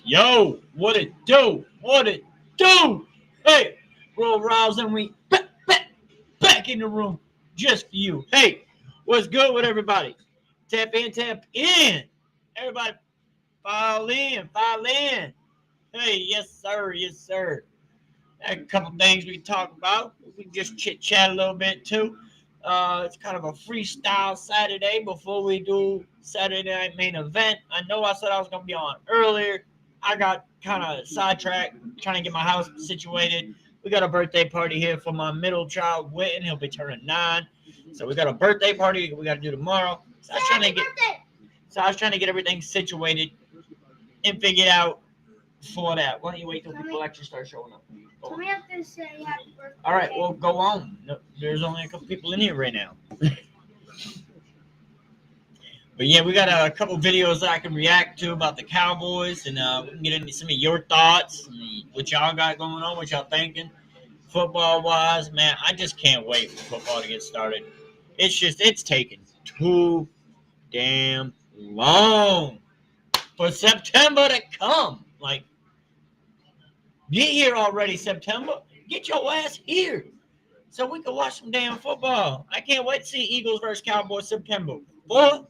Yo, what it do? What it do? Hey, Roll Ryals, and we back in the room just for you. Hey, what's good with everybody? Tap in, tap in. Everybody, file in, file in. Hey, yes, sir, yes, sir. A couple things we can talk about. We can just chit-chat a little bit, too. It's kind of a freestyle Saturday before we do Saturday night main event. I know I said I was going to be on earlier. I got kind of sidetracked trying to get my house situated. We got a birthday party here for my middle child, Witten. He'll be turning 9. So we got a birthday party we got to do tomorrow. So I was trying to get everything situated and figured out for that. Why don't you wait till people actually start showing up? So we have to say happy birthday. All right, well, go on. No, there's only a couple people in here right now. But yeah, we got a couple videos that I can react to about the Cowboys, and we can get into some of your thoughts, and what y'all got going on, what y'all thinking, football-wise. Man, I just can't wait for football to get started. It's taking too damn long for September to come. Like, get here already, September. Get your ass here so we can watch some damn football. I can't wait to see Eagles versus Cowboys September 4th.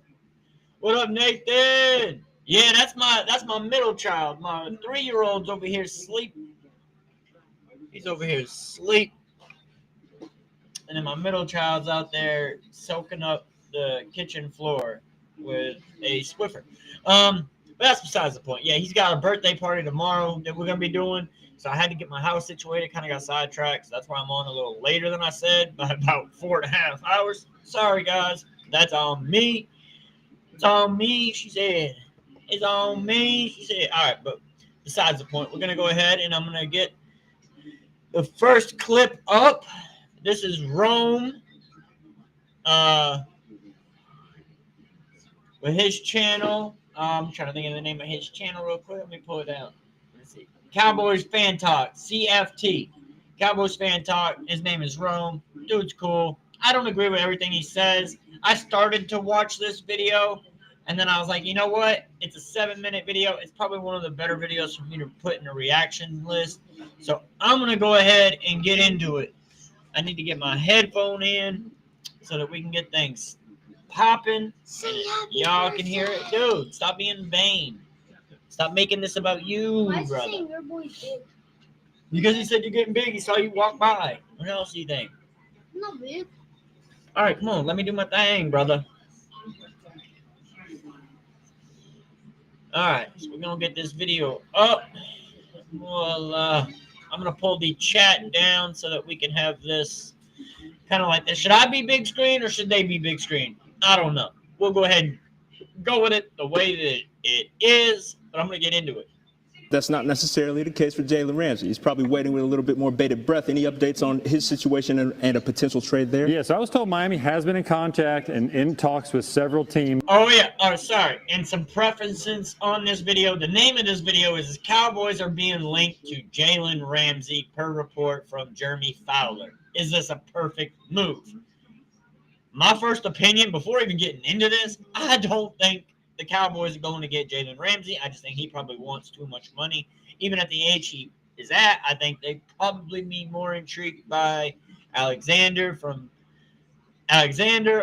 What up, Nathan? Yeah, that's my middle child. My 3-year-old's over here asleep. He's over here asleep. And then my middle child's out there soaking up the kitchen floor with a Swiffer. But that's besides the point. Yeah, he's got a birthday party tomorrow that we're going to be doing. So I had to get my house situated. Kind of got sidetracked. So that's why I'm on a little later than I said, by about 4.5 hours. Sorry, guys. That's on me. It's on me, she said. It's on me, she said. All right, but besides the point, we're going to go ahead and I'm going to get the first clip up. This is Rome with his channel. I'm trying to think of the name of his channel real quick. Let me pull it out. Let's see. Cowboys Fan Talk, CFT. Cowboys Fan Talk. His name is Rome. Dude's cool. I don't agree with everything he says. I started to watch this video, and then I was like, you know what? It's a 7-minute video. It's probably one of the better videos for me to put in a reaction list. So I'm going to go ahead and get into it. I need to get my headphone in so that we can get things popping. Y'all can hear it. Dude, stop being vain. Stop making this about you, Why is he brother. saying your boy's big? Because he said you're getting big. He saw you walk by. What else do you think? I'm not big. All right, come on. Let me do my thing, brother. All right, so we're going to get this video up. Well, I'm going to pull the chat down so that we can have this kind of like this. Should I be big screen or should they be big screen? I don't know. We'll go ahead and go with it the way that it is, but I'm going to get into it. That's not necessarily the case for Jalen Ramsey. He's probably waiting with a little bit more bated breath. Any updates on his situation and a potential trade there? Yeah, so I was told Miami has been in contact and in talks with several teams. Oh, yeah. Oh, sorry. And some preferences on this video. The name of this video is Cowboys are being linked to Jalen Ramsey per report from Jeremy Fowler. Is this a perfect move? My first opinion, before even getting into this, I don't think the Cowboys are going to get Jalen Ramsey. I just think he probably wants too much money. Even at the age he is at, I think they'd probably be more intrigued by Alexander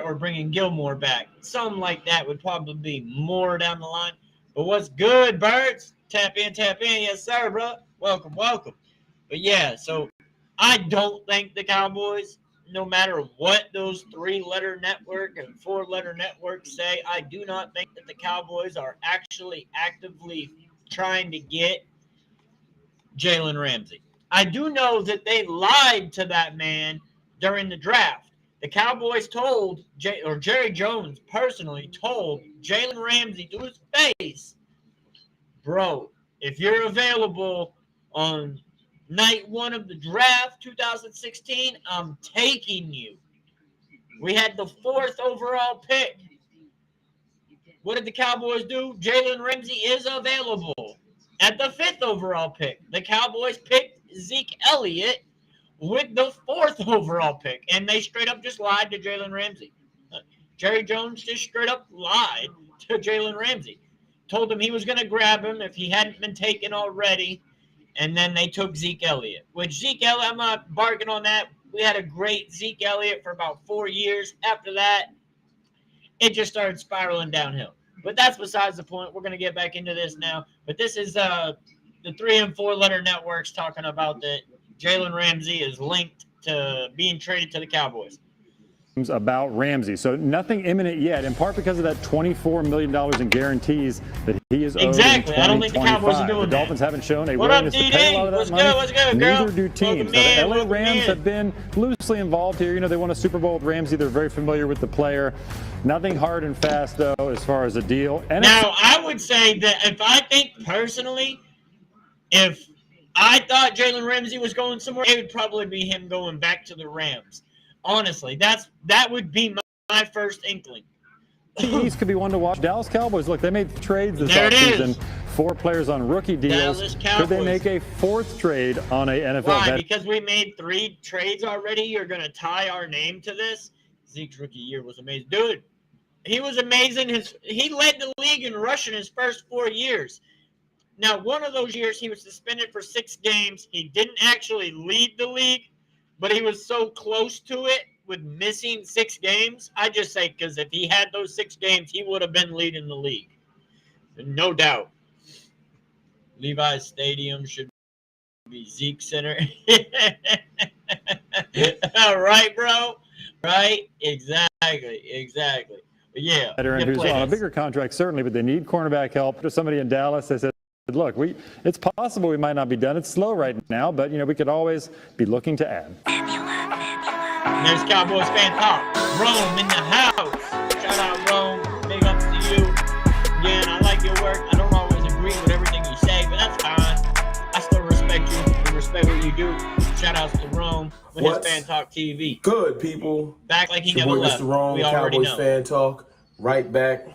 or bringing Gilmore back. Something like that would probably be more down the line. But what's good, birds? Tap in. Yes, sir, bro. Welcome. But yeah, so I don't think the Cowboys, no matter what those 3-letter network and 4-letter networks say, I do not think that the Cowboys are actually actively trying to get Jalen Ramsey. I do know that they lied to that man during the draft. The Cowboys told, Jerry Jones personally told Jalen Ramsey to his face, bro, if you're available on night 1 of the draft, 2016, I'm taking you. We had the 4th overall pick. What did the Cowboys do? Jalen Ramsey is available at the 5th overall pick. The Cowboys picked Zeke Elliott with the 4th overall pick, and they straight up just lied to Jalen Ramsey. Jerry Jones just straight up lied to Jalen Ramsey. Told him he was going to grab him if he hadn't been taken already. And then they took Zeke Elliott. Which Zeke Elliott, I'm not barking on that. We had a great Zeke Elliott for about 4 years. After that, it just started spiraling downhill. But that's besides the point. We're going to get back into this now. But this is the 3- and 4-letter networks talking about that Jalen Ramsey is linked to being traded to the Cowboys. About Ramsey. So nothing imminent yet, in part because of that $24 million in guarantees that he is owed exactly. in 2025. I don't think the Cowboys are doing the that. Dolphins haven't shown a What up, willingness to pay a lot of that money. What's good, girl? Neither do teams. Now, the LA Rams have been loosely involved here. You know, they won a Super Bowl with Ramsey. They're very familiar with the player. Nothing hard and fast, though, as far as a deal. And now, I would say that if I think personally, if I thought Jalen Ramsey was going somewhere, it would probably be him going back to the Rams. Honestly, that would be my first inkling. The East could be one to watch. Dallas Cowboys, look, they made trades this offseason. 4 players on rookie deals. Could they make a 4th trade on a NFL? Why? Because we made 3 trades already? You're going to tie our name to this? Zeke's rookie year was amazing. Dude, he was amazing. He led the league in rushing his first 4 years. Now, one of those years, he was suspended for 6 games. He didn't actually lead the league, but he was so close to it with missing 6 games. I just say because if he had those 6 games, he would have been leading the league. No doubt. Levi's Stadium should be Zeke Center. All right, bro. Right? Exactly. But yeah. Who's on a bigger contract, certainly, but they need cornerback help. There's somebody in Dallas that said, look, it's possible we might not be done. It's slow right now, but, you know, we could always be looking to add. There's Cowboys fan talk. Rome in the house. Shout out, Rome. Big ups to you. Again, I like your work. I don't always agree with everything you say, but that's fine. I still respect you. I respect what you do. Shout outs to Rome with his Fan Talk TV. Good, people. Back like he it's never your boy, left. Mr. Rome, we already Cowboys know. Fan Talk. Right back.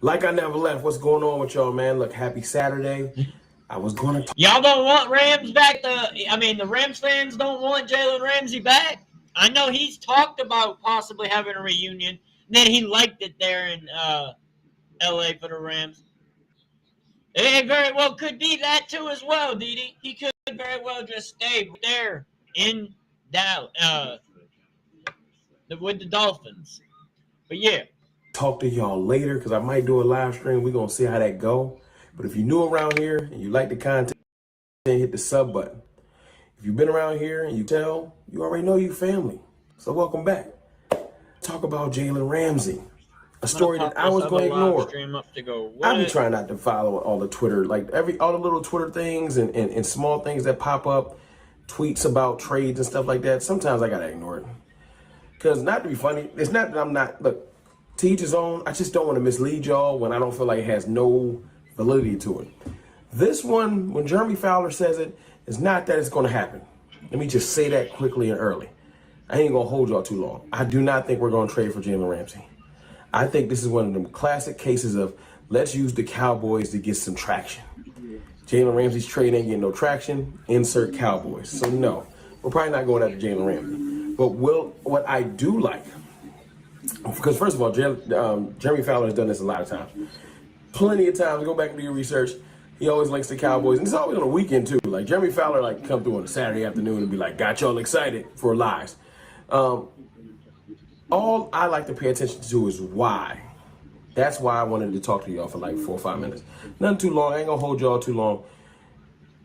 Like I never left. What's going on with y'all, man? Look, happy Saturday. I was going to... Y'all don't want Rams back? The Rams fans don't want Jalen Ramsey back? I know he's talked about possibly having a reunion. Then he liked it there in L.A. for the Rams. It very well could be that too as well, Didi. He could very well just stay there in Dallas with the Dolphins. But yeah. Talk to y'all later because I might do a live stream. We're going to see how that go. But if you're new around here and you like the content, hit the sub button. If you've been around here and you tell, you already know you family. So welcome back. Talk about Jalen Ramsey. A story that I was going to ignore. I've been trying not to follow all the Twitter, like all the little Twitter things and small things that pop up, tweets about trades and stuff like that. Sometimes I got to ignore it. Because not to be funny, it's not that I'm not, look, to each his own. I just don't want to mislead y'all when I don't feel like it has no validity to it. This one, when Jeremy Fowler says it, it's not that it's going to happen. Let me just say that quickly and early. I ain't going to hold y'all too long. I do not think we're going to trade for Jalen Ramsey. I think this is one of them classic cases of let's use the Cowboys to get some traction. Jalen Ramsey's trade ain't getting no traction. Insert Cowboys. So no, we're probably not going after Jalen Ramsey. But what I do like, because first of all, Jeremy Fowler has done this a lot of times. Plenty of times, go back and do your research. He always links the Cowboys, and it's always on a weekend too. Like Jeremy Fowler, like come through on a Saturday afternoon and be like, "Got y'all excited for lives." All I like to pay attention to is why. That's why I wanted to talk to y'all for like 4 or 5 minutes. Nothing too long. I ain't gonna hold y'all too long.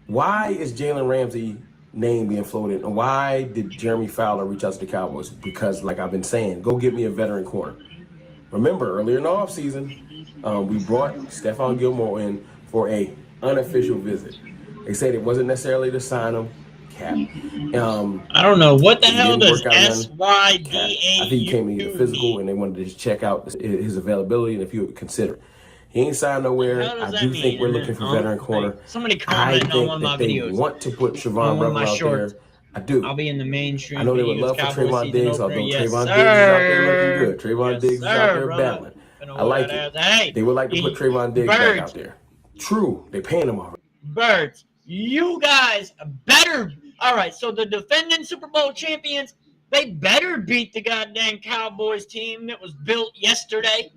Why is Jalen Ramsey name being floated, and why did Jeremy Fowler reach out to the Cowboys? Because, like I've been saying, go get me a veteran corner. Remember, earlier in the offseason, we brought Stephon Gilmore in for a unofficial visit. They said it wasn't necessarily to sign him. Cap. I don't know what the hell does SYDAU. I think he came to get a physical, and they wanted to just check out his availability and if he would consider it. He ain't signed nowhere. I do think we're looking for veteran corner. Somebody comment on one of my videos. They want to put Siobhan Rebel out there. I do. I'll be in the mainstream. I know they would love for Trayvon Diggs, although Trayvon Diggs is out there looking good. Trayvon Diggs is out there battling. I like it. Hey, they would like to put Trayvon Diggs back out there. True, they paying him already. Birds, you guys better. All right, so the defending Super Bowl champions, they better beat the goddamn Cowboys team that was built yesterday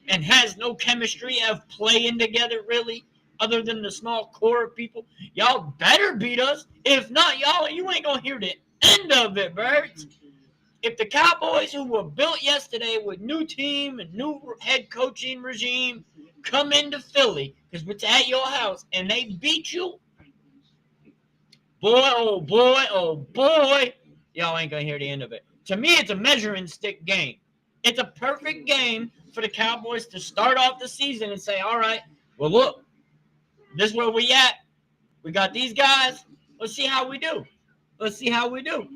and has no chemistry of playing together, really, other than the small core of people. Y'all better beat us. If not, y'all, you ain't going to hear the end of it, birds. If the Cowboys, who were built yesterday with new team and new head coaching regime, come into Philly, because it's at your house, and they beat you, boy, oh boy, oh boy, y'all ain't going to hear the end of it. To me, it's a measuring stick game. It's a perfect game for the Cowboys to start off the season and say, all right, well, look, this is where we at. We got these guys. Let's see how we do. Let's see how we do.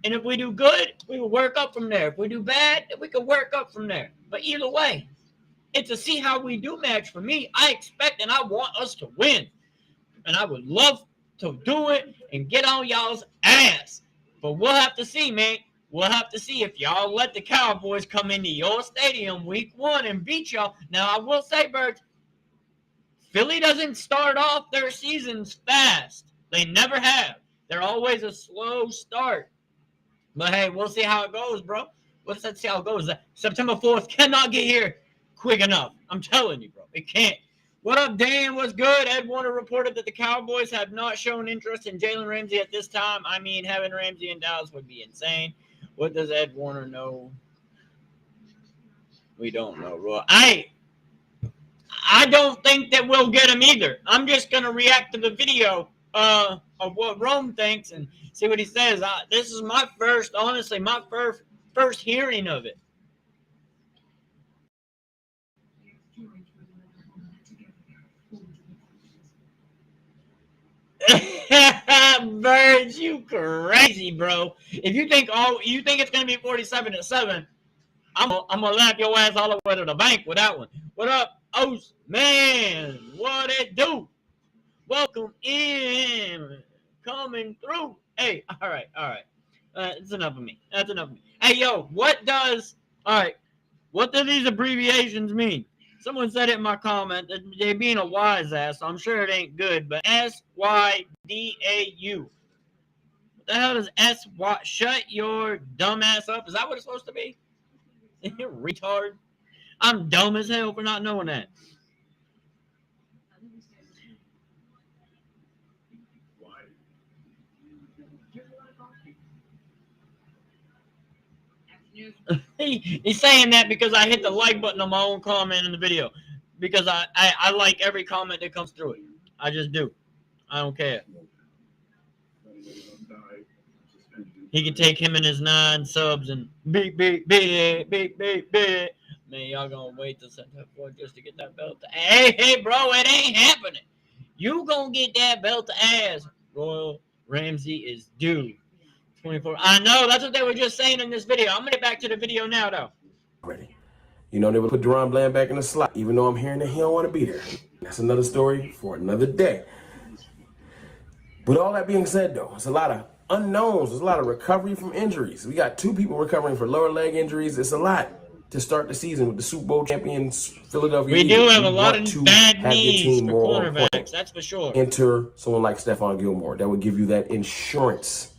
And if we do good, we will work up from there. If we do bad, we can work up from there. But either way, it's a see how we do match for me. I expect and I want us to win. And I would love to do it and get on y'all's ass. But we'll have to see, man. We'll have to see if y'all let the Cowboys come into your stadium week 1 and beat y'all. Now, I will say, Birds, Philly doesn't start off their seasons fast. They never have. They're always a slow start. But, hey, we'll see how it goes, bro. Let's see how it goes. September 4th cannot get here quick enough. I'm telling you, bro. It can't. What up, Dan? What's good? Ed Warner reported that the Cowboys have not shown interest in Jalen Ramsey at this time. I mean, having Ramsey in Dallas would be insane. What does Ed Warner know? We don't know, bro. I don't think that we'll get him either. I'm just going to react to the video of what Rome thinks and see what he says. This is my first, honestly, my first hearing of it. Birds, you crazy, bro. If you think it's gonna be 47-7, I'm gonna lap your ass all the way to the bank with that one. What up, O's man? What it do? Welcome in, coming through. Hey, all right. It's enough of me. That's enough of me. Hey, yo, what do these abbreviations mean? Someone said it in my comment that they being a wise ass, so I'm sure it ain't good, but SYDAU. What the hell is SY? Shut your dumb ass up. Is that what it's supposed to be? You retard. I'm dumb as hell for not knowing that. He's saying that because I hit the like button on my own comment in the video. Because I like every comment that comes through it. I just do. I don't care. He can take him and his 9 subs and beep. Man, y'all gonna wait till September 4th just to get that belt. Hey, bro, it ain't happening. You gonna get that belt to ass. Royal Ramsey is due. 24. I know. That's what they were just saying in this video. I'm going to get back to the video now, though. Ready. You know, they would put Deron Bland back in the slot, even though I'm hearing that he don't want to be there. That's another story for another day. With all that being said, though, it's a lot of unknowns. There's a lot of recovery from injuries. We got 2 people recovering for lower leg injuries. It's a lot to start the season with the Super Bowl champions Philadelphia We Eagles. do have a lot of bad have your knees team for more on cornerbacks, point. that's for sure. Enter someone like Stephon Gilmore. That would give you that insurance.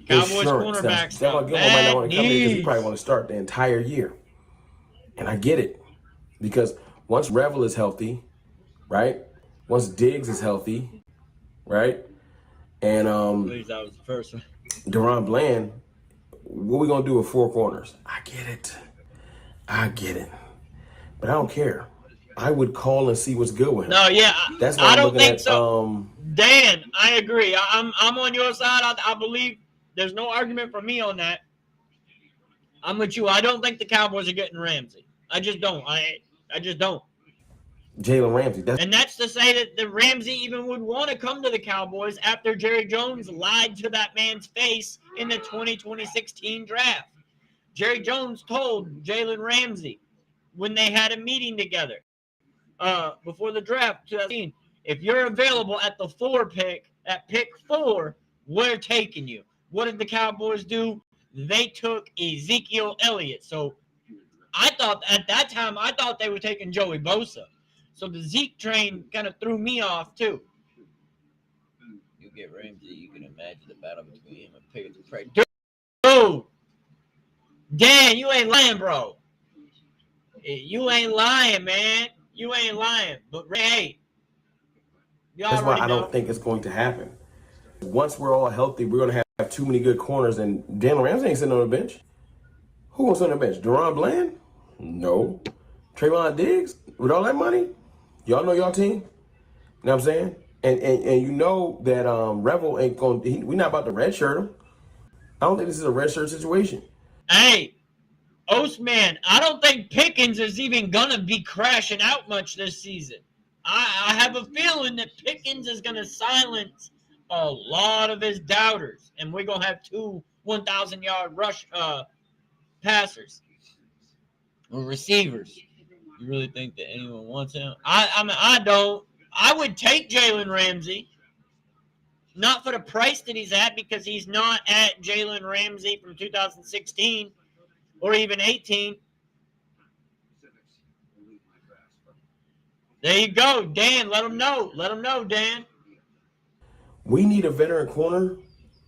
Cowboys Insurance. Now, cornerbacks Stephon Gilmore might not want to come here because he probably want to start the entire year. And I get it. Because once Revel is healthy, right? Once Diggs is healthy, right? And Please, that was the first one. Deron Bland, what we gonna do with 4 corners? I get it. But I don't care. I would call and see what's good with him. No, yeah, That's why I I'm don't looking think at, so. Dan, I agree. I'm on your side. I believe there's no argument for me on that. I'm with you. I don't think the Cowboys are getting Ramsey. I just don't. I just don't. Jalen Ramsey. And that's to say that the Ramsey even would want to come to the Cowboys after Jerry Jones lied to that man's face in the 2016 draft. Jerry Jones told Jalen Ramsey when they had a meeting together before the draft 2016, if you're available at the 4 pick, at pick 4, we're taking you. What did the Cowboys do? They took Ezekiel Elliott. So I thought at that time, they were taking Joey Bosa. So the Zeke train kind of threw me off too. You get Ramsey, you can imagine the battle between him and Pickens and Trey. Dude! Dan, you ain't lying, bro. You ain't lying, man. You ain't lying. But hey, That's why I don't think it's going to happen. Once we're all healthy, we're going to have too many good corners, and Jalen Ramsey ain't sitting on the bench. Who wants on the bench? Deron Bland? No. Trayvon Diggs? With all that money? Y'all know y'all team? You know what I'm saying? And you know that Revel ain't going. We're not about to redshirt him. I don't think this is a redshirt situation. Hey, Ostman, I don't think Pickens is even gonna be crashing out much this season. I have a feeling that Pickens is gonna silence a lot of his doubters, and we're gonna have 2 1,000-yard rush passers or receivers. You really think that anyone wants him? I mean, I don't. I would take Jalen Ramsey, not for the price that he's at, because he's not at Jalen Ramsey from 2016 or even 18. There you go, Dan. Let him know. Let him know, Dan. We need a veteran corner,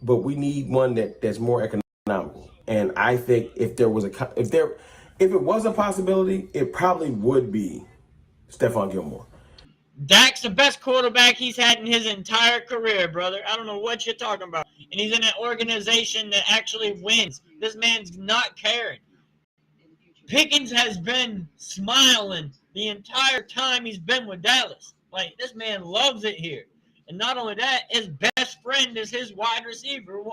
but we need one that's more economical. And I think if it was a possibility, it probably would be Stephon Gilmore. Dak's the best quarterback he's had in his entire career, brother. I don't know what you're talking about. And he's in an organization that actually wins. This man's not caring. Pickens has been smiling the entire time he's been with Dallas. Like, this man loves it here. And not only that, his best friend is his wide receiver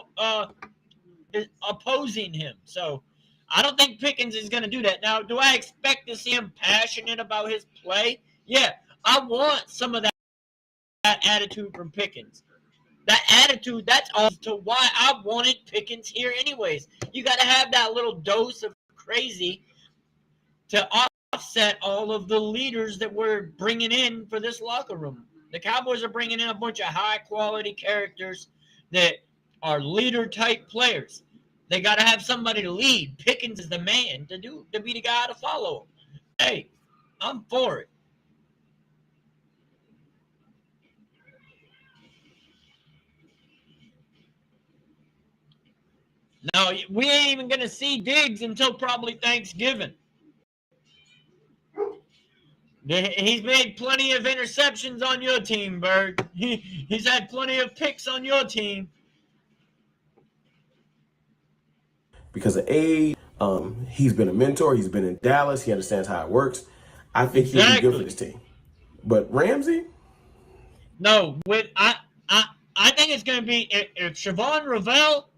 is opposing him. So I don't think Pickens is going to do that. Now, do I expect to see him passionate about his play? Yeah, I want some of that attitude from Pickens. That attitude, that's all to why I wanted Pickens here anyways. You got to have that little dose of crazy to offset all of the leaders that we're bringing in for this locker room. The Cowboys are bringing in a bunch of high-quality characters that are leader-type players. They got to have somebody to lead. Pickens is the man to be the guy to follow. Hey, I'm for it. No, we ain't even going to see Diggs until probably Thanksgiving. He's made plenty of interceptions on your team, Bird. He's had plenty of picks on your team. Because of age, he's been a mentor. He's been in Dallas. He understands how it works. I think he'll be good for this team. But Ramsey? No, I think it's going to be if Siobhan Ravel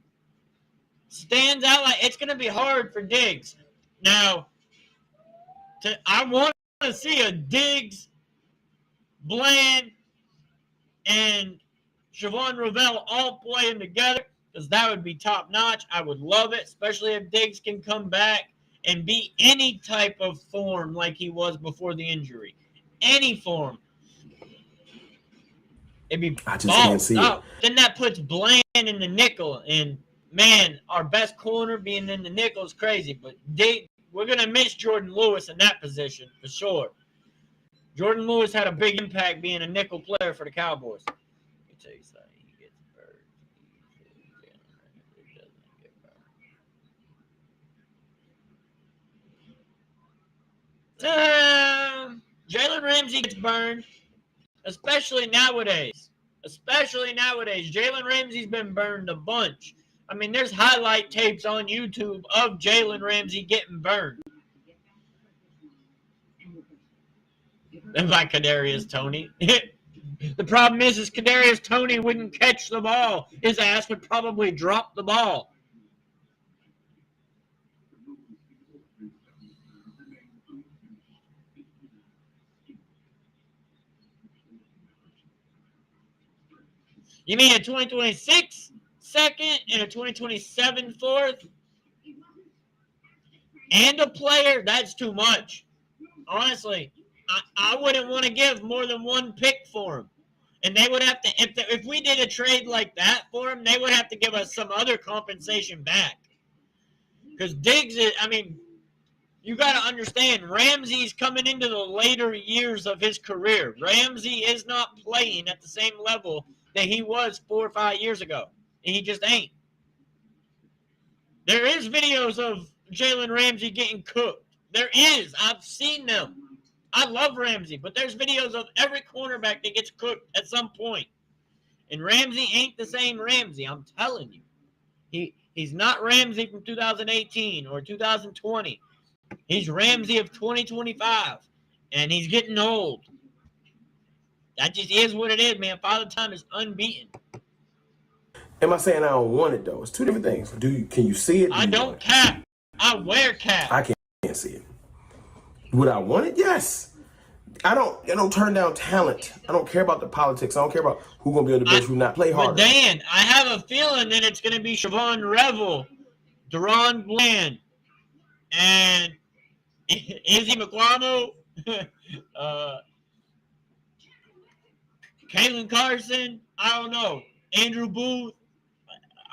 stands out, like it's going to be hard for Diggs. Now, I want to see a Diggs, Bland, and Siobhan Ravel all playing together, because that would be top notch. I would love it, especially if Diggs can come back and be any type of form like he was before the injury. Any form. It'd be I just can't see it. Then that puts Bland in the nickel, and man, our best corner being in the nickel is crazy. But we're gonna miss Jordan Lewis in that position for sure. Jordan Lewis had a big impact being a nickel player for the Cowboys. Let me tell you something. He gets burned. Jalen Ramsey gets burned, especially nowadays. Jalen Ramsey's been burned a bunch. I mean, there's highlight tapes on YouTube of Jalen Ramsey getting burned. And by Kadarius Toney. The problem is Kadarius Toney wouldn't catch the ball. His ass would probably drop the ball. You mean a 2026 second and a 2027 fourth? And a player? That's too much. Honestly, I wouldn't want to give more than one pick for him. And they would have to, if we did a trade like that for him, they would have to give us some other compensation back. Because Diggs is, I mean, you got to understand, Ramsey's coming into the later years of his career. Ramsey is not playing at the same level that he was 4 or 5 years ago. And he just ain't. There is videos of Jalen Ramsey getting cooked. There is. I've seen them. I love Ramsey, but there's videos of every cornerback that gets cooked at some point. And Ramsey ain't the same Ramsey, I'm telling you. He's not Ramsey from 2018 or 2020. He's Ramsey of 2025, and he's getting old. That just is what it is, man. Father Time is unbeaten. Am I saying I don't want it, though? It's two different things. Can you see it? I don't cap. I wear cap. I can't see it. Would I want it? Yes. I don't turn down talent. I don't care about the politics. I don't care about who's going to be on the bench, who not. Play harder. But Dan, I have a feeling that it's going to be Siobhan Revel, Deron Bland, and Izzy McQuamo, Kalen Carson. I don't know. Andrew Booth.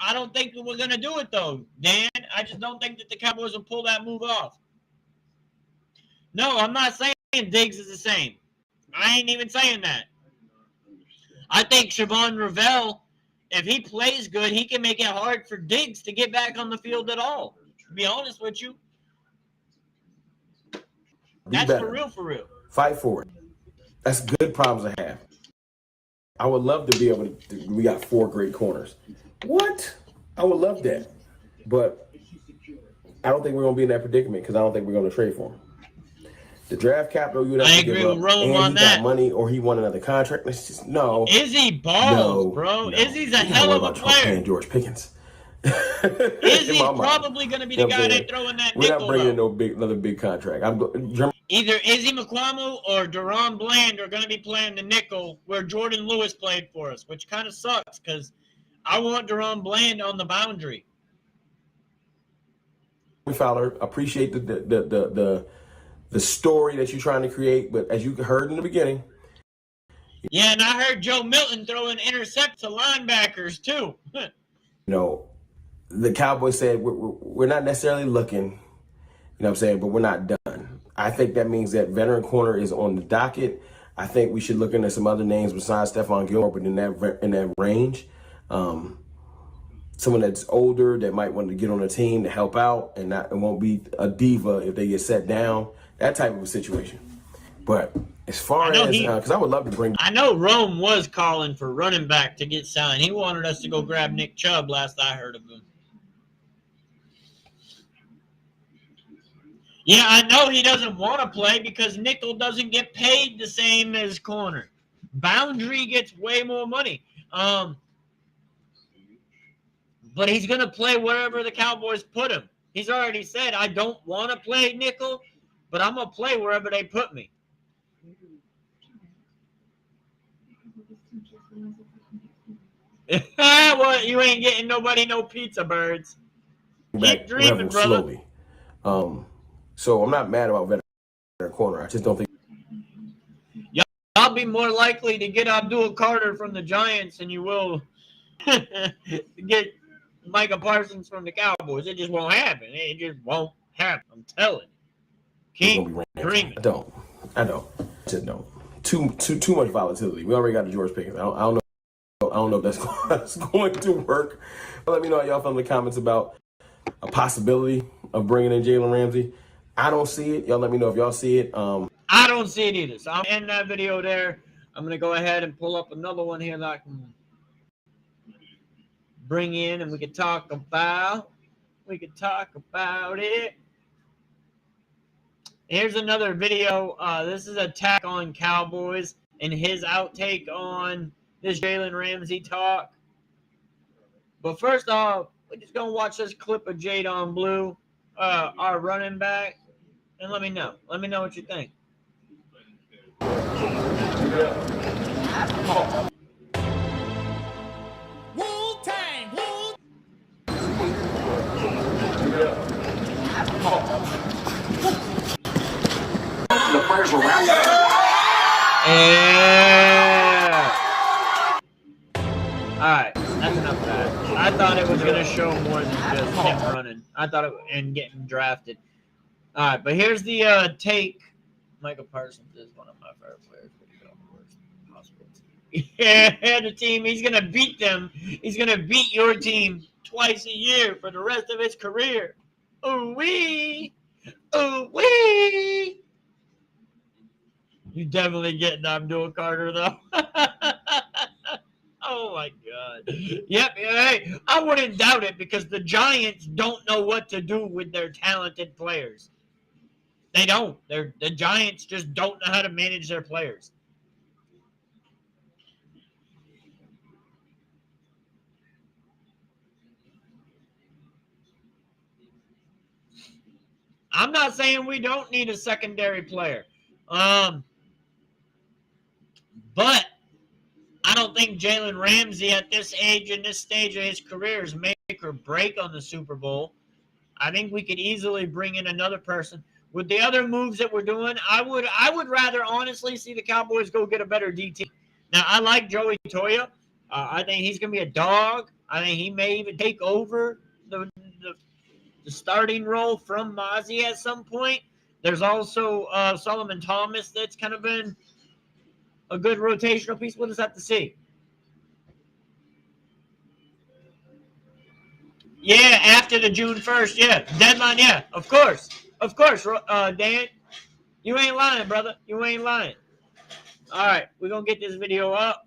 I don't think that we're going to do it, though, Dan. I just don't think that the Cowboys will pull that move off. No, I'm not saying Diggs is the same. I ain't even saying that. I think Siobhan Revel, if he plays good, he can make it hard for Diggs to get back on the field at all. To be honest with you. That's for real, for real. Fight for it. That's good problems to have. I would love to be able to. We got 4 great corners. What? I would love that. But I don't think we're going to be in that predicament because I don't think we're going to trade for him. The draft capital you would have to give up, and he got money, or he won another contract. Let's just Izzy balls, bro. No. Izzy's a hell of a player. And George Pickens. Izzy's probably going to be the guy they throw in that nickel. We're not bringing in another big contract. Either Izzy McQuamo or Deron Bland are going to be playing the nickel where Jordan Lewis played for us, which kind of sucks because I want Deron Bland on the boundary. Fowler, appreciate the story that you're trying to create, but as you heard in the beginning. Yeah, and I heard Joe Milton throwing intercepts to linebackers too. The Cowboys said we're not necessarily looking, what I'm saying, but we're not done. I think that means that veteran corner is on the docket. I think we should look into some other names besides Stephon Gilmore, but in that range. Someone that's older that might want to get on a team to help out and won't be a diva if they get set down. That type of a situation. But as far as, because I would love to bring. I know Rome was calling for running back to get signed. He wanted us to go grab Nick Chubb last I heard of him. Yeah, I know he doesn't want to play because nickel doesn't get paid the same as corner. Boundary gets way more money. But he's going to play wherever the Cowboys put him. He's already said, I don't want to play nickel, but I'm going to play wherever they put me. Well, you ain't getting nobody no pizza, birds. Keep dreaming, brother. Slowly. So I'm not mad about veteran corner. I just don't think I'll be more likely to get Abdul Carter from the Giants than you will get Micah Parsons from the Cowboys. It just won't happen. It just won't happen. I'm telling you. Keep dreaming. I don't. Just don't. Too much volatility. We already got the George Pickens. I don't know if that's going to work. But let me know how y'all feel in the comments about a possibility of bringing in Jalen Ramsey. I don't see it. Y'all let me know if y'all see it. I don't see it either. So I'm end that video there. I'm gonna go ahead and pull up another one here that I can bring in, and we can talk about. It. Here's another video. This is Attack on Cowboys and his outtake on this Jalen Ramsey talk. But first off, we're just gonna watch this clip of Jadon Blue, our running back, and let me know. Let me know what you think. The players were wrapped up. Yeah. All right, that's enough of that. I thought it was gonna show more than just him running. I thought it and getting drafted. All right, but here's the take. Michael Parsons is one of my favorite players for the Cowboys. Possible team. Yeah, the team. He's gonna beat them. He's gonna beat your team twice a year for the rest of his career. Ooh wee, ooh wee. You definitely getting Abdul Carter though. Oh my God. Yep. Hey, I wouldn't doubt it because the Giants don't know what to do with their talented players. They don't. The Giants just don't know how to manage their players. I'm not saying we don't need a secondary player. But I don't think Jalen Ramsey at this age and this stage of his career is make or break on the Super Bowl. I think we could easily bring in another person. With the other moves that we're doing, I would rather honestly see the Cowboys go get a better DT. Now, I like Joey Toya. I think he's going to be a dog. I think he may even take over the starting role from Mozzie at some point. There's also Solomon Thomas that's kind of been a good rotational piece. We'll just have to see. Yeah, after the June 1st, yeah. Deadline, yeah, of course. Of course, Dan. You ain't lying, brother. You ain't lying. All right, we're going to get this video up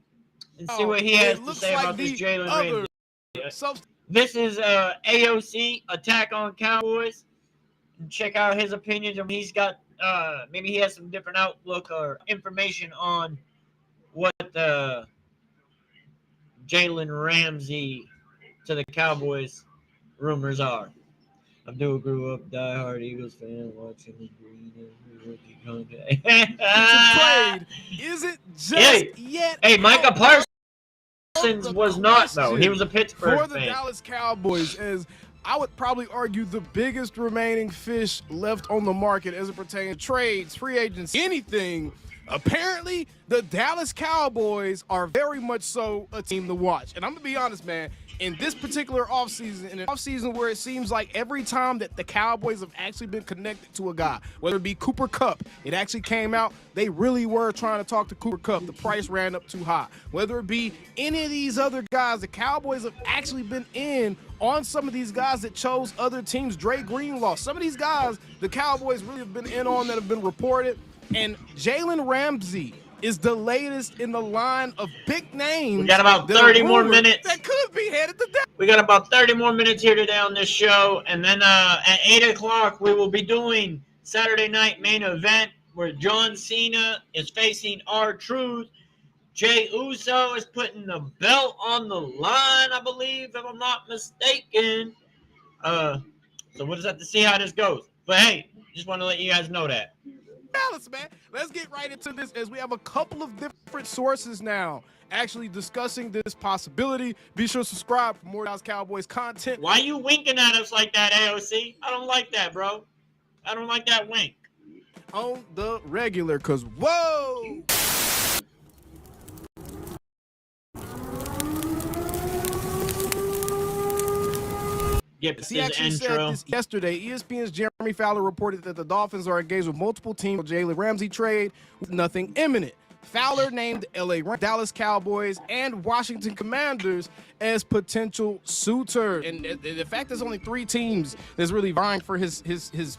and see what he has to say about this Jalen Ramsey. This is AOC, Attack on Cowboys. Check out his opinions. And he's got, maybe he has some different outlook or information on what Jalen Ramsey to the Cowboys rumors are. Abdul grew up diehard Eagles fan watching the green rookie contract. It's a trade. Is it just yet? Hey, Micah Parsons was not, though. He was a Pittsburgh for the fan. Dallas Cowboys, as I would probably argue the biggest remaining fish left on the market as it pertains to trades, free agents, anything. Apparently, the Dallas Cowboys are very much so a team to watch. And I'm going to be honest, man, in this particular offseason, in an offseason where it seems like every time that the Cowboys have actually been connected to a guy, whether it be Cooper Kupp, it actually came out, they really were trying to talk to Cooper Kupp. The price ran up too high. Whether it be any of these other guys, the Cowboys have actually been in on some of these guys that chose other teams. Dre Greenlaw, some of these guys the Cowboys really have been in on that have been reported. And Jalen Ramsey is the latest in the line of big names. We got about 30 more minutes. That could be headed to death. We got about 30 more minutes here today on this show. And then at 8 o'clock, we will be doing Saturday night main event where John Cena is facing R-Truth. Jey Uso is putting the belt on the line, I believe, if I'm not mistaken. So we'll just have to see how this goes. But, hey, just want to let you guys know that. Dallas, man. Let's get right into this as we have a couple of different sources now actually discussing this possibility. Be sure to subscribe for more Dallas Cowboys content. Why you winking at us like that, AOC? I don't like that, bro. I don't like that wink. On the regular, because whoa. get He his actually said intro. this yesterday. ESPN's Jeremy Fowler reported that the Dolphins are engaged with multiple teams. Jalen Ramsey trade with nothing imminent. Fowler named LA Rams, Dallas Cowboys, and Washington Commanders as potential suitors. And the fact there's only 3 teams that's really vying for his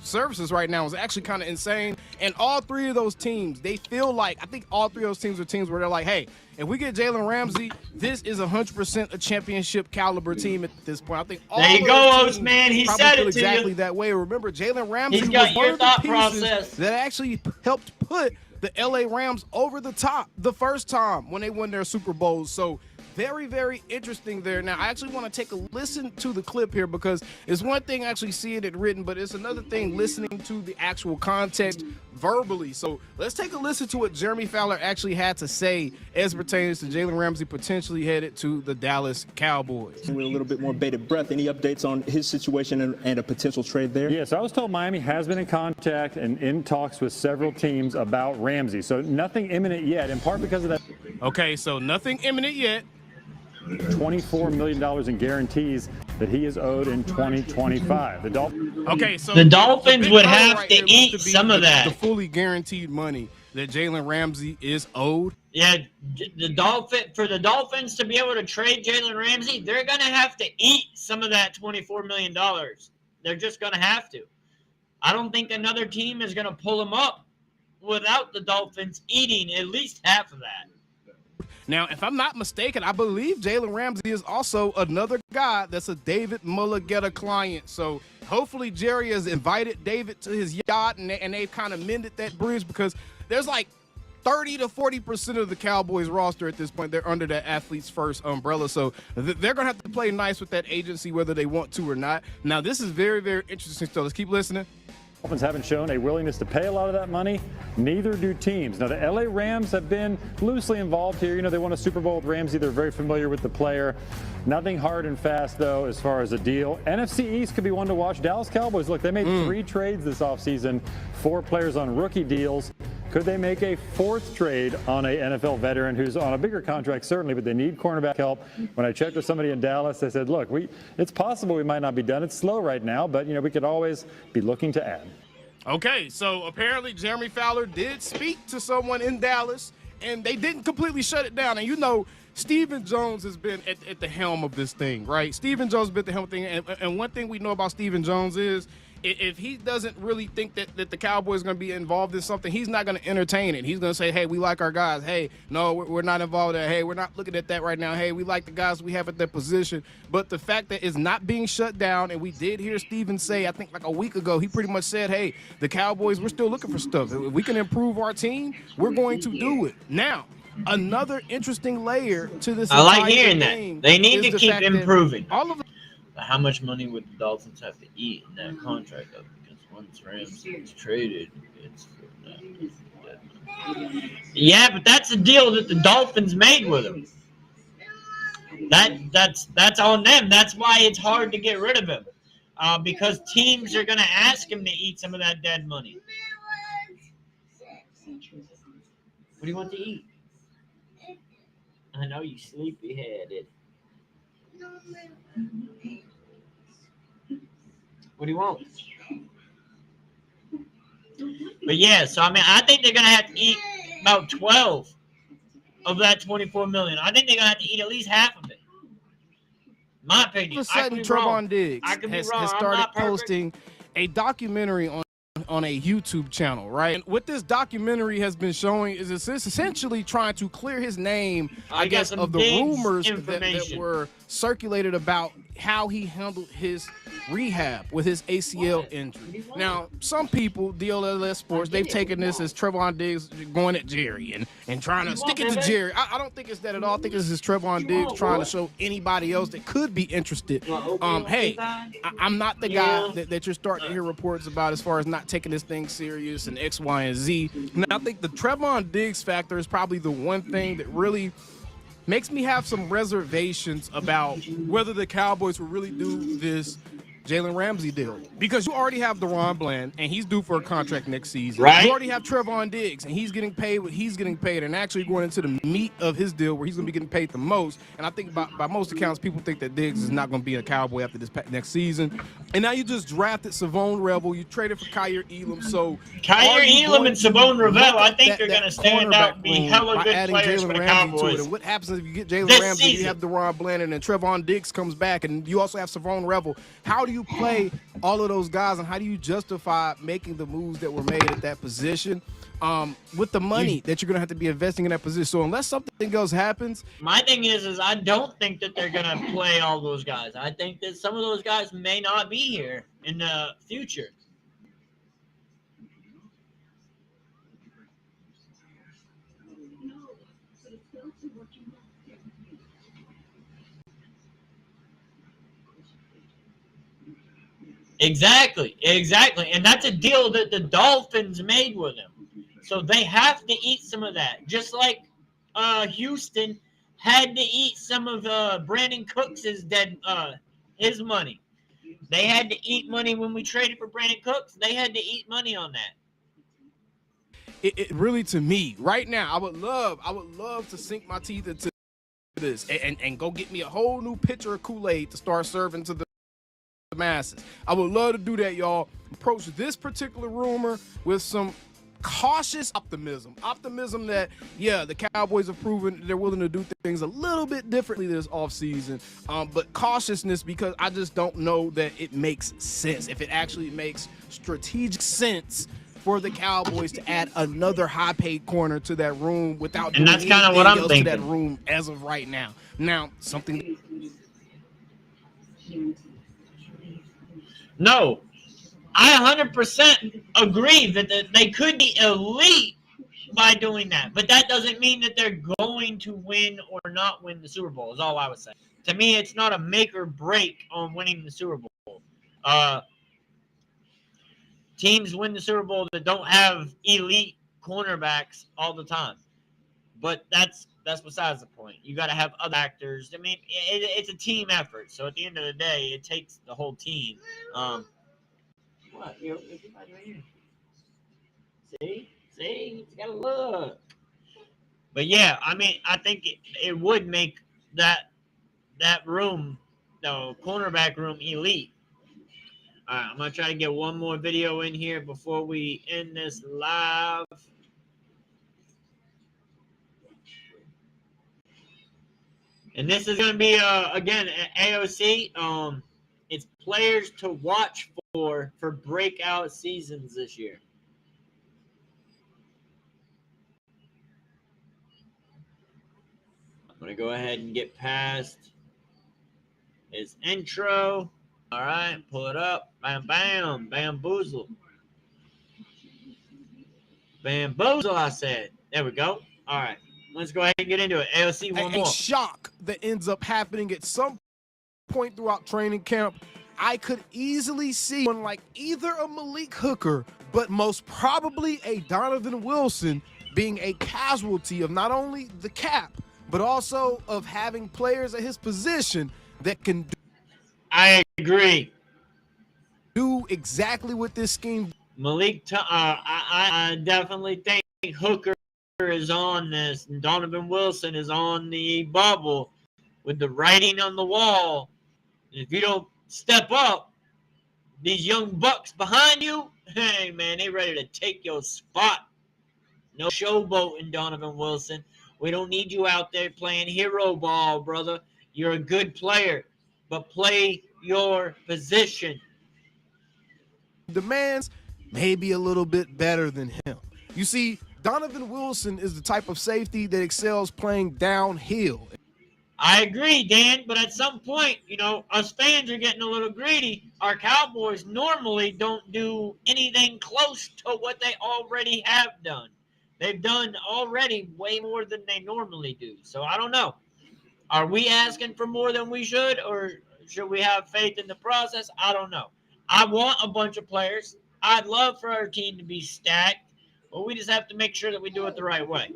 services right now is actually kind of insane. And all 3 of those teams, they feel like, I think all 3 of those teams are teams where they're like, hey, if we get Jalen Ramsey, this is 100% a championship caliber team at this point. I think all There you of go, those Oats, teams man. He probably said feel it to exactly you. that way. Remember, Jalen Ramsey He's was got one your of the thought pieces process. that actually helped put the LA Rams over the top the first time when they won their Super Bowls. So very, very interesting there. Now, I actually want to take a listen to the clip here because it's one thing actually seeing it written, but it's another thing listening to the actual context verbally. So let's take a listen to what Jeremy Fowler actually had to say as pertains to Jalen Ramsey potentially headed to the Dallas Cowboys. With a little bit more bated breath, any updates on his situation and a potential trade there? Yes, I was told Miami has been in contact and in talks with several teams about Ramsey. So nothing imminent yet, in part because of that. Okay, so nothing imminent yet. $24 million in guarantees that he is owed in 2025. The Dolphins. Okay, so The Dolphins big would number have right to there looks eat be some of that. The fully guaranteed money that Jalen Ramsey is owed. Yeah, the Dolphins to be able to trade Jalen Ramsey, they're gonna have to eat some of that $24 million. They're just gonna have to. I don't think another team is gonna pull him up without the Dolphins eating at least half of that. Now, if I'm not mistaken, I believe Jalen Ramsey is also another guy that's a David Mulligetta client. So hopefully Jerry has invited David to his yacht and they've kind of mended that bridge because there's like 30 to 40% of the Cowboys roster at this point. They're under that Athletes First umbrella. So they're going to have to play nice with that agency whether they want to or not. Now, this is very, very interesting. So let's keep listening. Dolphins haven't shown a willingness to pay a lot of that money. Neither do teams. Now, the LA Rams have been loosely involved here. You know, they won a Super Bowl with Ramsey. They're very familiar with the player. Nothing hard and fast, though, as far as a deal. NFC East could be one to watch. Dallas Cowboys, look, they made 3 trades this offseason, 4 players on rookie deals. Could they make a 4th trade on a NFL veteran who's on a bigger contract? Certainly, but they need cornerback help. When I checked with somebody in Dallas, they said, look, it's possible we might not be done. It's slow right now, but, you know, we could always be looking to add. Okay, so apparently Jeremy Fowler did speak to someone in Dallas, and they didn't completely shut it down. And you know, Stephen Jones has been at the helm of this thing, right? Stephen Jones has been at the helm of the thing, and one thing we know about Stephen Jones is if he doesn't really think that the Cowboys are going to be involved in something, he's not going to entertain it. He's going to say, hey, we like our guys. Hey, no, we're not involved in that. Hey, we're not looking at that right now. Hey, we like the guys we have at that position. But the fact that it's not being shut down, and we did hear Steven say, I think like a week ago, he pretty much said, hey, the Cowboys, we're still looking for stuff. If we can improve our team, we're going to do it. Now, another interesting layer to this. I like hearing that. They need to keep improving. All of How much money would the Dolphins have to eat in that contract? Though? Because once Ramsey is traded, it's for that. Yeah, but that's a deal that the Dolphins made with him. That's on them. That's why it's hard to get rid of him, because teams are going to ask him to eat some of that dead money. What do you want to eat? I know you sleepy-headed. What do you want? But yeah, so I mean, I think they're gonna have to eat about 12 of that 24 million. I think they're gonna have to eat at least half of it. My opinion. All of a sudden, Trevon Diggs has started posting a documentary on a YouTube channel, right? And what this documentary has been showing is it's essentially trying to clear his name, I guess, of the rumors that were circulated about how he handled his rehab with his ACL injury. Now, some people, DLLS Sports, they've taken this as Trevon Diggs going at Jerry and trying to stick it to Jerry. I don't think it's that at all. I think this is Trevon Diggs trying to show anybody else that could be interested. Hey, I'm not the guy that you're starting to hear reports about as far as not taking this thing serious and X, Y, and Z. And I think the Trevon Diggs factor is probably the one thing that really makes me have some reservations about whether the Cowboys will really do this Jalen Ramsey deal, because you already have DeRon Bland and he's due for a contract next season. Right. You already have Trevon Diggs and he's getting paid what he's getting paid, and actually going into the meat of his deal where he's going to be getting paid the most. And I think by most accounts, people think that Diggs is not going to be a Cowboy after this next season. And now you just drafted Savone Rebel. You traded for Kyer Elam. So Kyer Elam and Savone Rebel, I think they're going to stand out and be hella good players for the Cowboys. And what happens if you get Jalen Ramsey, season. you have DeRon Bland, and then Trevon Diggs comes back, and you also have Savone Rebel. How do you play all of those guys, and how do you justify making the moves that were made at that position with the money that you're going to have to be investing in that position? So unless something else happens. My thing is I don't think that they're going to play all those guys. I think that some of those guys may not be here in the future. Exactly. And that's a deal that the Dolphins made with him. So they have to eat some of that. Just like Houston had to eat some of Brandon Cooks' his money. They had to eat money when we traded for Brandon Cooks. They had to eat money on that. It really, to me, right now, I would love to sink my teeth into this and go get me a whole new pitcher of Kool-Aid to start serving to the masses. I would love to do that, y'all. Approach this particular rumor with some cautious optimism that, yeah, the Cowboys have proven they're willing to do things a little bit differently this offseason, but cautiousness, because I just don't know that it makes sense, if it actually makes strategic sense for the Cowboys to add another high-paid corner to that room without doing that's kind of what I'm thinking. to that room as of right now. Now, something. No, I 100% agree that they could be elite by doing that. But that doesn't mean that they're going to win or not win the Super Bowl, is all I would say. To me, it's not a make or break on winning the Super Bowl. Teams win the Super Bowl that don't have elite cornerbacks all the time. But that's besides the point. You got to have other actors. I mean, it's a team effort. So at the end of the day, it takes the whole team. What? You're right here. See, you gotta look. But yeah, I mean, I think it would make that room, the cornerback room, elite. All right, I'm gonna try to get one more video in here before we end this live. And this is going to be, again, AOC. It's players to watch for breakout seasons this year. I'm going to go ahead and get past his intro. All right, pull it up. Bam, bam, bamboozle. Bamboozle, I said. There we go. All right. Let's go ahead and get into it. AOC, one more. A shock that ends up happening at some point throughout training camp. I could easily see one like either a Malik Hooker, but most probably a Donovan Wilson being a casualty of not only the cap, but also of having players at his position that can I agree. Do exactly what this scheme. Malik, I definitely think Hooker is on this, and Donovan Wilson is on the bubble with the writing on the wall. If you don't step up, these young bucks behind you, hey man, they ready to take your spot. No showboating, Donovan Wilson. We don't need you out there playing hero ball, brother. You're a good player, but play your position. Demands maybe a little bit better than him. You see, Donovan Wilson is the type of safety that excels playing downhill. I agree, Dan, but at some point, you know, us fans are getting a little greedy. Our Cowboys normally don't do anything close to what they already have done. They've done already way more than they normally do. So I don't know. Are we asking for more than we should, or should we have faith in the process? I don't know. I want a bunch of players. I'd love for our team to be stacked Well, we just have to make sure that we do it the right way.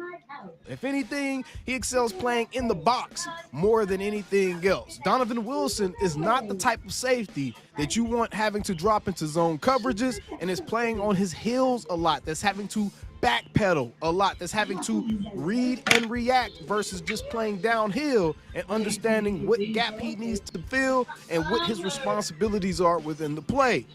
If anything, he excels playing in the box more than anything else. Donovan Wilson is not the type of safety that you want having to drop into zone coverages and is playing on his heels a lot, that's having to backpedal a lot, that's having to read and react versus just playing downhill and understanding what gap he needs to fill and what his responsibilities are within the play.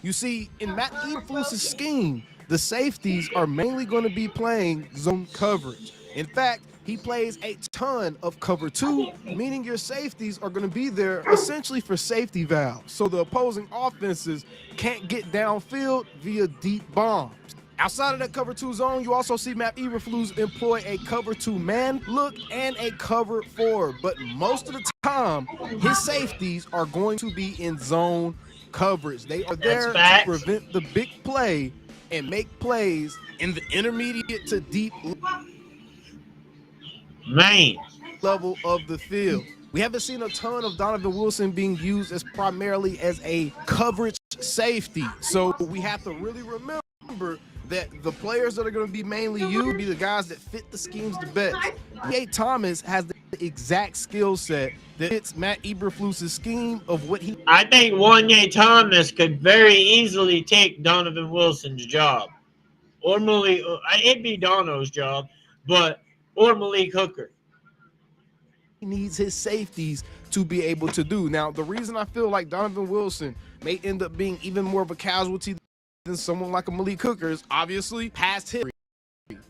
You see, in Matt Eberflus's scheme, the safeties are mainly going to be playing zone coverage. In fact, he plays a ton of cover 2, meaning your safeties are going to be there essentially for safety valves, so the opposing offenses can't get downfield via deep bombs. Outside of that cover 2 zone, you also see Matt Eberflus employ a cover 2 man look and a cover 4, but most of the time, his safeties are going to be in zone coverage. They are there to prevent the big play and make plays in the intermediate to deep level of the field. We haven't seen a ton of Donovan Wilson being used as primarily as a coverage safety, so we have to really remember that the players that are going to be mainly used be the guys that fit the schemes the best. Thomas has the exact skill set that fits Matt Eberflus's scheme of what he. I think Wanye Thomas could very easily take Donovan Wilson's job, or Malik. It'd be Dono's job, or Malik Hooker. He needs his safeties to be able to do. Now, the reason I feel like Donovan Wilson may end up being even more of a casualty than someone like a Malik Hooker is obviously past history.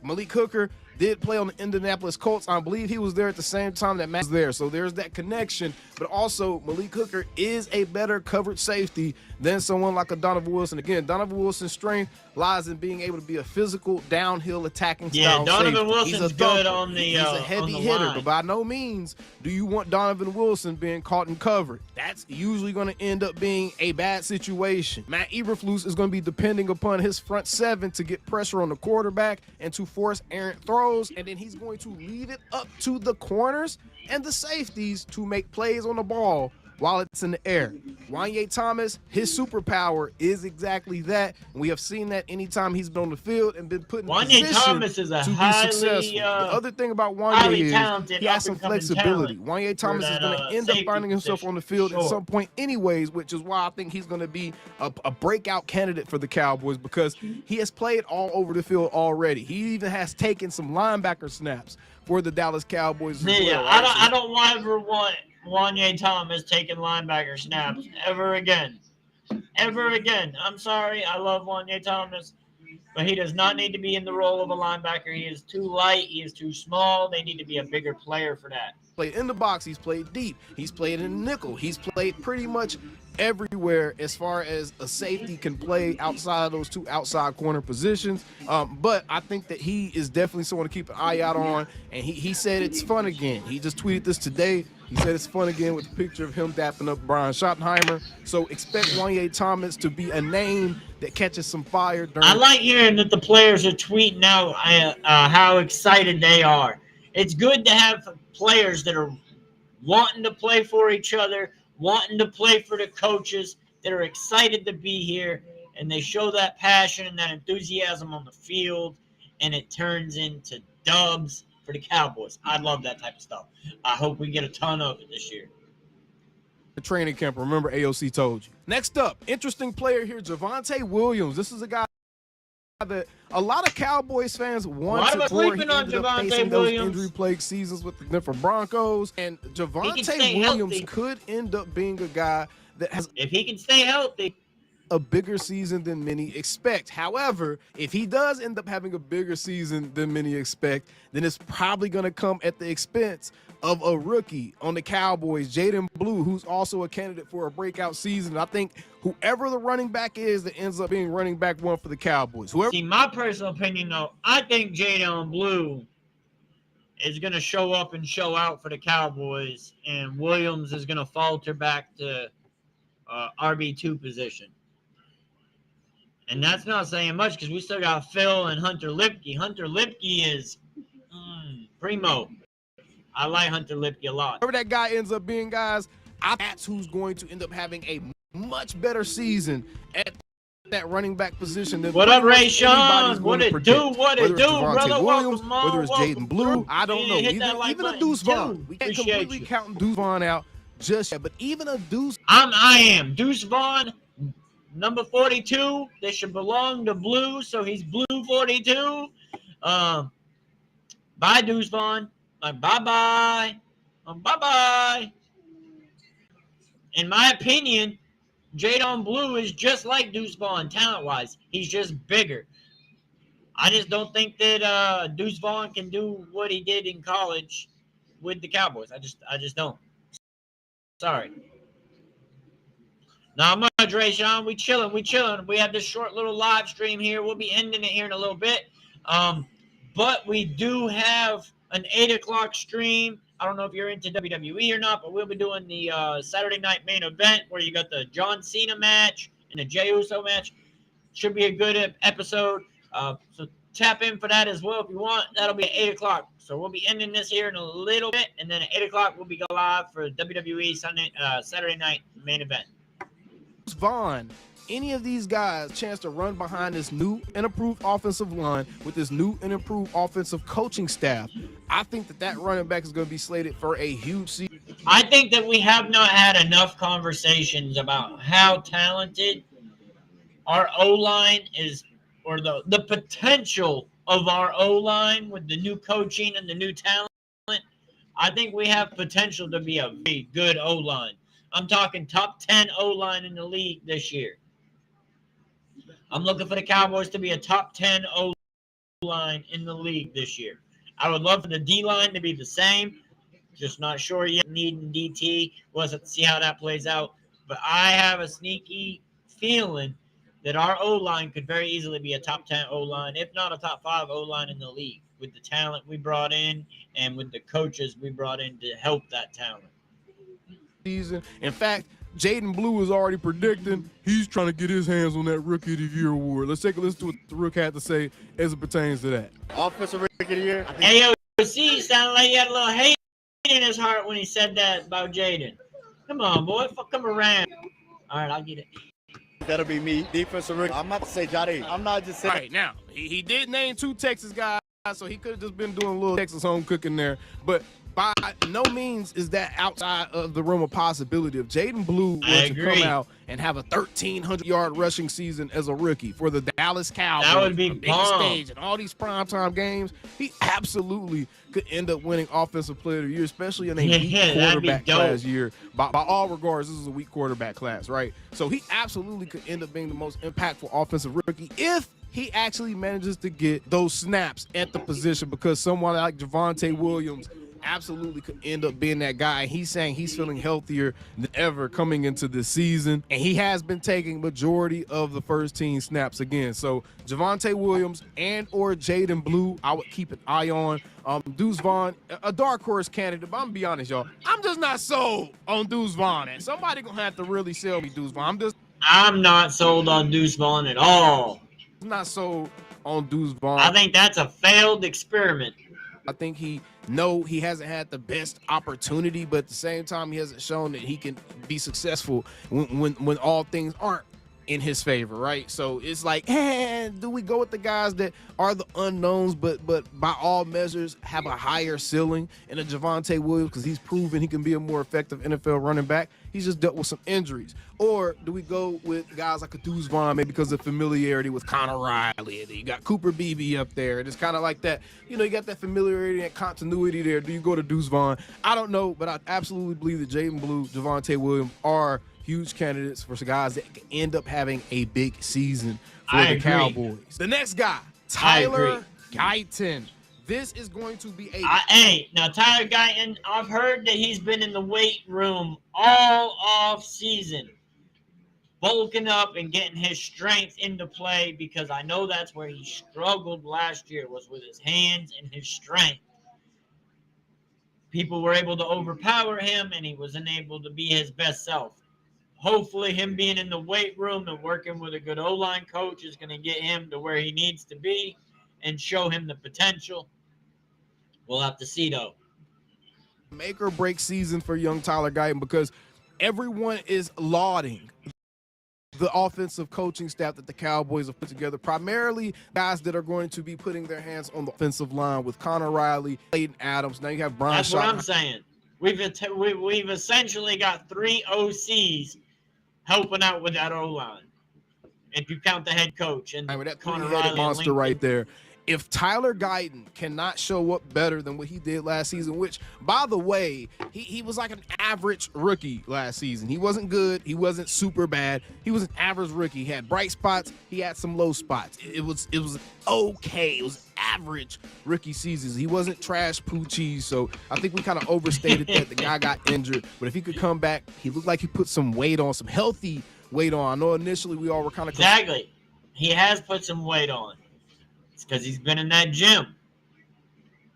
Malik Hooker did play on the Indianapolis Colts. I believe he was there at the same time that Matt was there. So there's that connection. But also, Malik Hooker is a better coverage safety than someone like a Donovan Wilson. Again, Donovan Wilson's strength lies in being able to be a physical, downhill attacking style Donovan safety. Wilson's good on the He's a heavy hitter, line. but by no means do you want Donovan Wilson being caught and covered. That's usually going to end up being a bad situation. Matt Eberflus is going to be depending upon his front seven to get pressure on the quarterback and to force errant throws, and then he's going to leave it up to the corners and the safeties to make plays on the ball while it's in the air. Wanye Thomas, his superpower is exactly that. And we have seen that anytime he's been on the field and been put in position Thomas is a to highly, be successful. The other thing about Wanye is he has some flexibility. Wanye Thomas is going to end up finding himself on the field at some point anyways, which is why I think he's going to be a breakout candidate for the Cowboys, because he has played all over the field already. He even has taken some linebacker snaps for the Dallas Cowboys. Yeah, I don't ever want Wanye Thomas taking linebacker snaps ever again. Ever again. I'm sorry. I love Wanye Thomas, but he does not need to be in the role of a linebacker. He is too light. He is too small. They need to be a bigger player for that. Played in the box. He's played deep. He's played in nickel. He's played pretty much everywhere as far as a safety can play outside of those two outside corner positions. But I think that he is definitely someone to keep an eye out on. And he said it's fun again. He just tweeted this today. He said it's fun again with a picture of him dapping up Brian Schottenheimer. So expect Wanye Thomas to be a name that catches some fire. I like hearing that the players are tweeting out how excited they are. It's good to have players that are wanting to play for each other, wanting to play for the coaches, that are excited to be here, and they show that passion and that enthusiasm on the field, and it turns into dubs for the Cowboys. I love that type of stuff. I hope we get a ton of it this year. The training camp, remember AOC told you. Next up, interesting player here, Javonte Williams. This is a guy that a lot of Cowboys fans wanted before he ended up facing those injury-plagued seasons with the Denver Broncos. And Javonte Williams could end up being a guy that has, if he can stay healthy, a bigger season than many expect. However, if he does end up having a bigger season than many expect, then it's probably going to come at the expense of a rookie on the Cowboys, Jaden Blue, who's also a candidate for a breakout season. I think whoever the running back is that ends up being running back one for the Cowboys. See, my personal opinion, though, I think Jaden Blue is going to show up and show out for the Cowboys, and Williams is going to falter back to RB2 position. And that's not saying much because we still got Phil and Hunter Lipke. Hunter Lipke is primo. I like Hunter Lipke a lot. Whoever that guy ends up being, guys, that's who's going to end up having a much better season at that running back position. That What up, pretty much Ray Sean? anybody's What going to it predict. do? What it Whether it's do, Javonte brother? Williams, Welcome on, whether it's welcome Jaden Blue, through. I don't know. Hit that like Even a button, Deuce Vaughn. too. We can't Appreciate completely you. count Deuce Vaughn out just yet, but even a Deuce. I am Deuce Vaughn, number 42. They should belong to Blue, so he's Blue 42. Bye, Deuce Vaughn. Bye-bye. Bye-bye. In my opinion, Jadon Blue is just like Deuce Vaughn talent-wise. He's just bigger. I just don't think that Deuce Vaughn can do what he did in college with the Cowboys. I just don't. Sorry. Not much, Ray Sean. We chilling. We have this short little live stream here. We'll be ending it here in a little bit. But we do have an 8 o'clock stream. I don't know if you're into WWE or not, but we'll be doing the Saturday night main event where you got the John Cena match and the Jey Uso match. Should be a good episode. So tap in for that as well if you want. That'll be at 8 o'clock. So we'll be ending this here in a little bit, and then at 8 o'clock we'll be go live for WWE Saturday night main event. Vaughn, any of these guys chance to run behind this new and improved offensive line with this new and improved offensive coaching staff, I think that running back is going to be slated for a huge season. I think that we have not had enough conversations about how talented our O-line is, or the potential of our O-line with the new coaching and the new talent. I think we have potential to be a very good O-line. I'm talking top 10 O-line in the league this year. I'm looking for the Cowboys to be a top 10 O-line in the league this year. I would love for the D-line to be the same. Just not sure yet. Needing DT. We'll have to see how that plays out. But I have a sneaky feeling that our O-line could very easily be a top 10 O-line, if not a top 5 O-line in the league, with the talent we brought in and with the coaches we brought in to help that talent. Season. In fact, Jaden Blue is already predicting he's trying to get his hands on that Rookie of the Year award. Let's take a listen to what the Rook had to say as it pertains to that. Offensive Rookie of the Year. AOC sounded like he had a little hate in his heart when he said that about Jaden. Come on, boy. Come around. All right, I'll get it. That'll be me. Defensive Rookie. I'm about to say Jade. I'm not just saying. All right, now, he did name 2 Texas guys, so he could have just been doing a little Texas home cooking there. But by no means is that outside of the realm of possibility. If Jaden Blue were to come out and have a 1,300-yard rushing season as a rookie for the Dallas Cowboys, that would be big stage and all these primetime games, he absolutely could end up winning Offensive Player of the Year, especially in a weak quarterback class year. By all regards, this is a weak quarterback class, right? So he absolutely could end up being the most impactful offensive rookie if he actually manages to get those snaps at the position, because someone like Javonte Williams absolutely could end up being that guy. He's saying he's feeling healthier than ever coming into this season, and he has been taking majority of the first team snaps again. So Javonte Williams and or Jaden Blue, I would keep an eye on. Deuce Vaughn, a dark horse candidate, but I'm gonna be honest, y'all, I'm just not sold on Deuce Vaughn, and somebody gonna have to really sell me Deuce Vaughn. I'm not sold on Deuce Vaughn at all. I'm not sold on Deuce Vaughn. I think that's a failed experiment. I think he hasn't had the best opportunity, but at the same time, he hasn't shown that he can be successful when all things aren't in his favor, right? So it's like, hey, do we go with the guys that are the unknowns, but by all measures have a higher ceiling in a Javonte Williams because he's proven he can be a more effective NFL running back? He's just dealt with some injuries. Or do we go with guys like a Deuce Vaughn, maybe because of familiarity with Connor Riley? And you got Cooper Beebe up there. And it's kind of like that, you get that familiarity and continuity there. Do you go to Deuce Vaughn? I don't know, but I absolutely believe that Jaden Blue, Javonte Williams are huge candidates for guys that can end up having a big season for the Cowboys. The next guy, Tyler Guyton. This is going to be now Tyler Guyton, I've heard that he's been in the weight room all off season, bulking up and getting his strength into play, because I know that's where he struggled last year, was with his hands and his strength. People were able to overpower him, and he wasn't able to be his best self. Hopefully him being in the weight room and working with a good O-line coach is going to get him to where he needs to be and show him the potential. We'll have to see, though. Make or break season for young Tyler Guyton, because everyone is lauding the offensive coaching staff that the Cowboys have put together, primarily guys that are going to be putting their hands on the offensive line with Connor Riley, Clayton Adams. Now you have Brian That's Schottenheimer. what I'm saying. We've essentially got 3 OCs helping out with that O-line. If you count the head coach and that Connor three-headed Riley monster and right there. If Tyler Guyton cannot show up better than what he did last season, which, by the way, he was like an average rookie last season. He wasn't good. He wasn't super bad. He was an average rookie. He had bright spots. He had some low spots. It was okay. It was average rookie seasons. He wasn't trash poo cheese. So I think we kind of overstated that. The guy got injured. But if he could come back, he looked like he put some weight on, some healthy weight on. I know initially we all were kind of exactly. He has put some weight on. It's because he's been in that gym.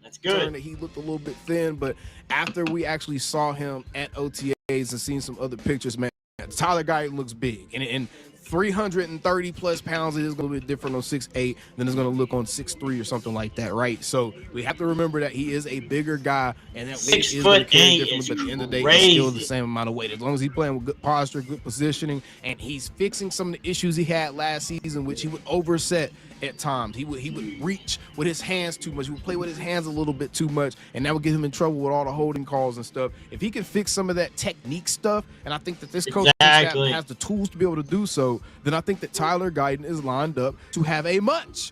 That's good. That he looked a little bit thin, but after we actually saw him at OTAs and seen some other pictures, man, Tyler Guyton looks big. And 330 plus pounds, it is going to be different on 6'8" than it's going to look on 6'3" or something like that, right? So we have to remember that he is a bigger guy, and that weight is going to carry differently, but at the end of the day, he's still the same amount of weight. As long as he's playing with good posture, good positioning, and he's fixing some of the issues he had last season, which he would overset at times. He would reach with his hands too much. He would play with his hands a little bit too much, and that would get him in trouble with all the holding calls and stuff. If he can fix some of that technique stuff, and I think that this coach has the tools to be able to do so, then I think that Tyler Guyton is lined up to have a much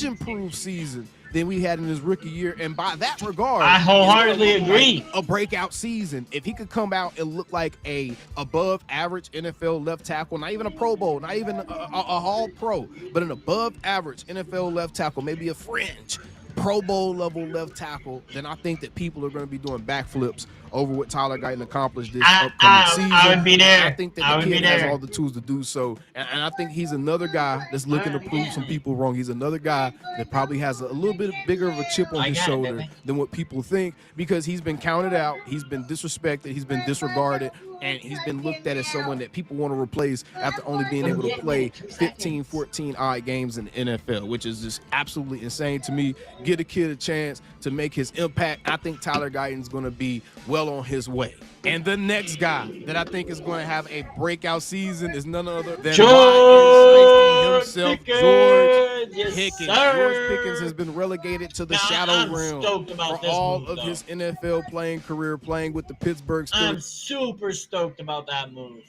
improved season than we had in his rookie year. And by that regard, I wholeheartedly agree. A breakout season. If he could come out and look like a above average NFL left tackle, not even a Pro Bowl, not even a All Pro, but an above average NFL left tackle, maybe a fringe Pro Bowl level left tackle, then I think that people are going to be doing backflips over what Tyler Guyton accomplished this upcoming season. I would be there. I think that the kid has all the tools to do so. And I think he's another guy that's looking to prove some people wrong. He's another guy that probably has a little bit bigger of a chip on his shoulder than what people think, because he's been counted out, he's been disrespected, he's been disregarded, and he's been looked at as someone that people want to replace after only being able to play 15, 14 odd games in the NFL, which is just absolutely insane to me. Get a kid a chance to make his impact. I think Tyler Guyton's going to be well on his way. And the next guy that I think is going to have a breakout season is none other than George himself, Pickens. George Yes, Pickens. sir. George Pickens has been relegated to the shadow realm for all of his NFL playing career, playing with the Pittsburgh Steelers. I'm super stoked about that move.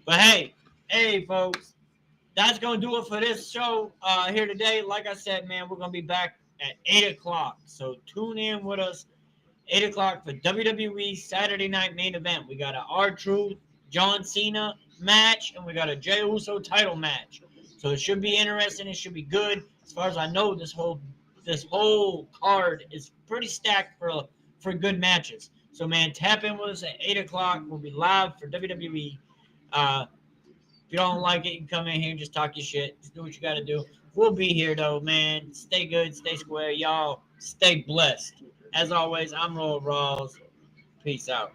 But hey, folks, that's going to do it for this show here today. Like I said, man, we're going to be back at 8 o'clock. So tune in with us 8 o'clock for WWE Saturday Night Main Event. We got an R-Truth, John Cena match, and we got a Jey Uso title match. So it should be interesting. It should be good. As far as I know, this whole card is pretty stacked for good matches. So, man, tap in with us at 8 o'clock. We'll be live for WWE. If you don't like it, you can come in here and just talk your shit. Just do what you got to do. We'll be here, though, man. Stay good. Stay square. Y'all stay blessed. As always, I'm Ryals. Peace out.